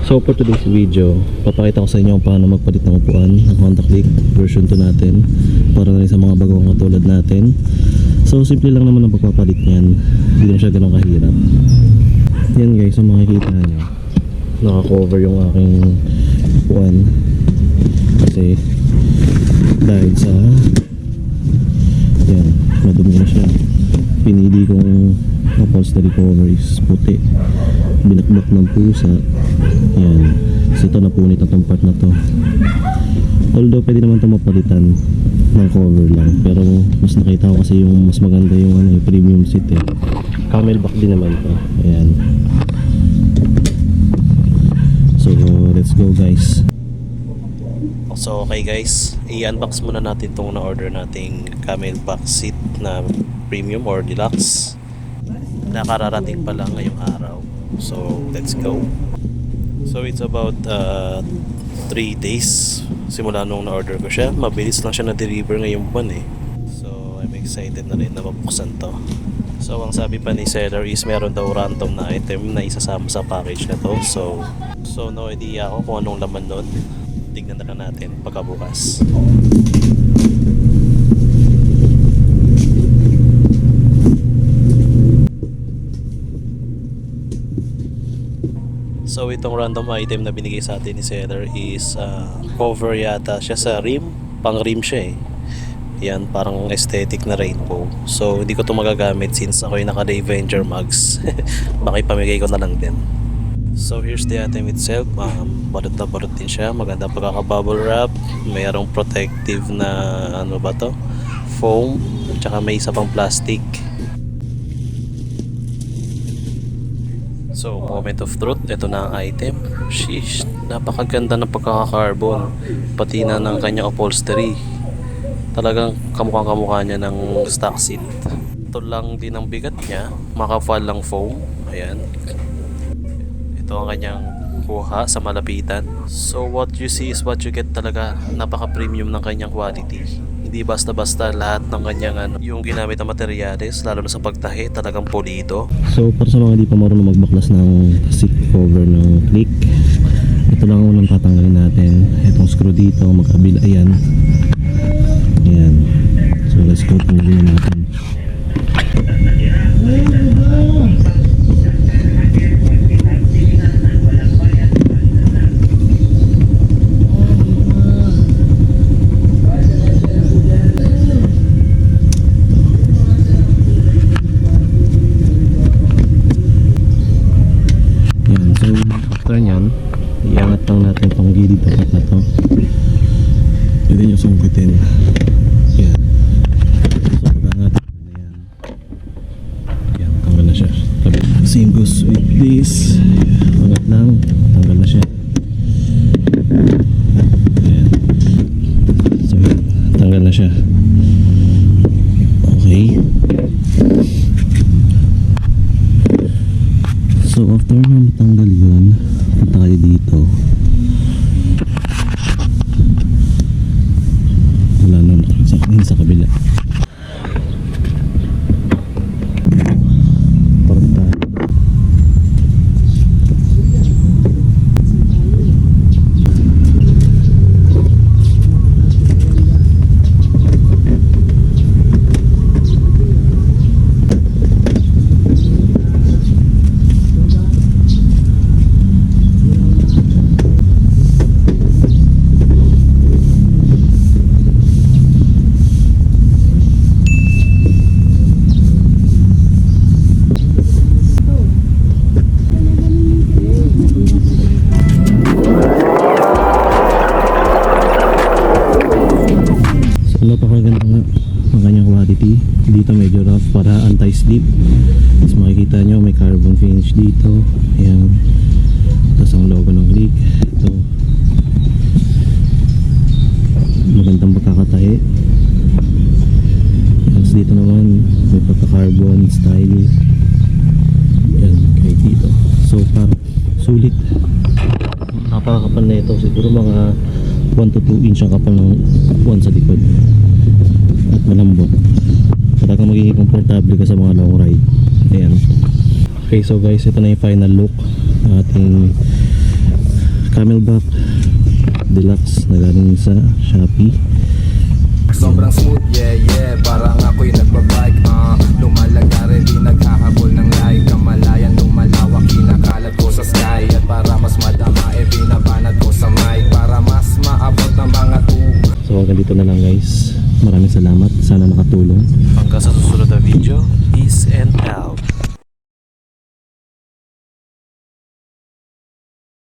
So for today's video, papakita ko sa inyo kung paano magpalit ng upuan ng Honda Click version 2 natin para na rin sa mga bagong katulad natin. So simple lang naman ang pagpapalit niyan, hindi naman siya ganun kahirap. Yan guys, ang makikita nyo, naka-cover yung aking upuan kasi dahil sa yan, madumi na siya. Pinili kong upholstery cover is puti, binakbak ng pusa. Yan, kasi ito napunit na tong part na to. Although pwede naman ito mapalitan ng cover lang, pero mas nakita ko kasi yung mas maganda yung premium seat eh. Camelback din naman to. Ayan. So let's go guys. So okay guys, i-unbox muna natin itong na-order nating Camelback seat na premium or deluxe. Nakararating pa lang ngayong araw. So let's go. So it's about 3 days simula nung na-order ko siya. Mabilis lang siya na-deliver ngayong buwan eh. So I'm excited na rin na mabuksan to. So ang sabi pa ni seller is meron daw random na item na isasama sa package na to. So no idea ako kung anong laman nun. Tignan na lang natin pagkabukas. So itong random item na binigay sa atin ni seller is cover yata siya sa rim. Pang rim siya eh. Yan, parang aesthetic na rainbow. So hindi ko to magagamit since ako yung naka Avenger mugs. Baka ipamigay ko na lang din. So here's the item itself. Balot na balot din siya. Maganda pagkaka-bubble wrap. Mayroong protective na ano ba to? Foam. Tsaka may isa pang plastic. So moment of truth, ito na ang item. Sheesh, napakaganda ng pagkaka-carbon. Pati na ng kanyang upholstery. Talagang kamukha niya ng stock seat. Ito lang din ang bigat niya. Maka-fall lang foam. Ayan. Ito ang kanyang kuha sa malapitan. So what you see is what you get talaga. Napaka-premium ng kanyang quality. Hindi basta-basta lahat ng kanyang yung ginamit na materyales, lalo na sa pagtahi, talagang pulido. So para sa mga hindi pa marunong magbaklas ng seat cover ng Click, ito lang ang unang tatanggalin natin. Itong screw dito, magkabila, ayan. Ayan. So let's go, tanggalin natin. After nyan, iangat lang natin itong gilid dapat na to. Pwede nyo sungkitin. Yan. So pag-angat na yan. Yan, tanggal na siya. Same goes with this. Angat lang, tanggal na siya. Yan. So yan, tanggal na siya. Okay. So after na matanggal yun, tayo dito. Wala na sa kabila. Porta. Napakaganda nga ang kanyang quality. Dito medyo rough para anti-slip. Tapos makikita nyo may carbon finish dito. Ayan. Tapos ang logo ng Click. Ito. Magandang pagkakatahi. Tapos dito naman may pagka-carbon style. Ayan, kahit dito. So parang sulit. Napakakapal na ito. Siguro mga 1 to 2 inch ang kapal ng upuan sa likod at malambot. Talagang magiging komportable ka sa mga long ride. Ayan. Okay, so guys, ito na yung final look ng ating Camelback Deluxe na galing sa Shopee. Sobrang smooth, yeah, yeah. Parang ako'y nagbabike, lumalagare, di naghahabol ng like. Kamalayan, lumalawak, kinakalat ko sa sky. At para mas madama, binabanat ko sa mic. Para mas maabot ng mga So hanggang dito na lang guys. Maraming salamat. Sana nakatulong. Hanggang sa susunod na video. Peace and out.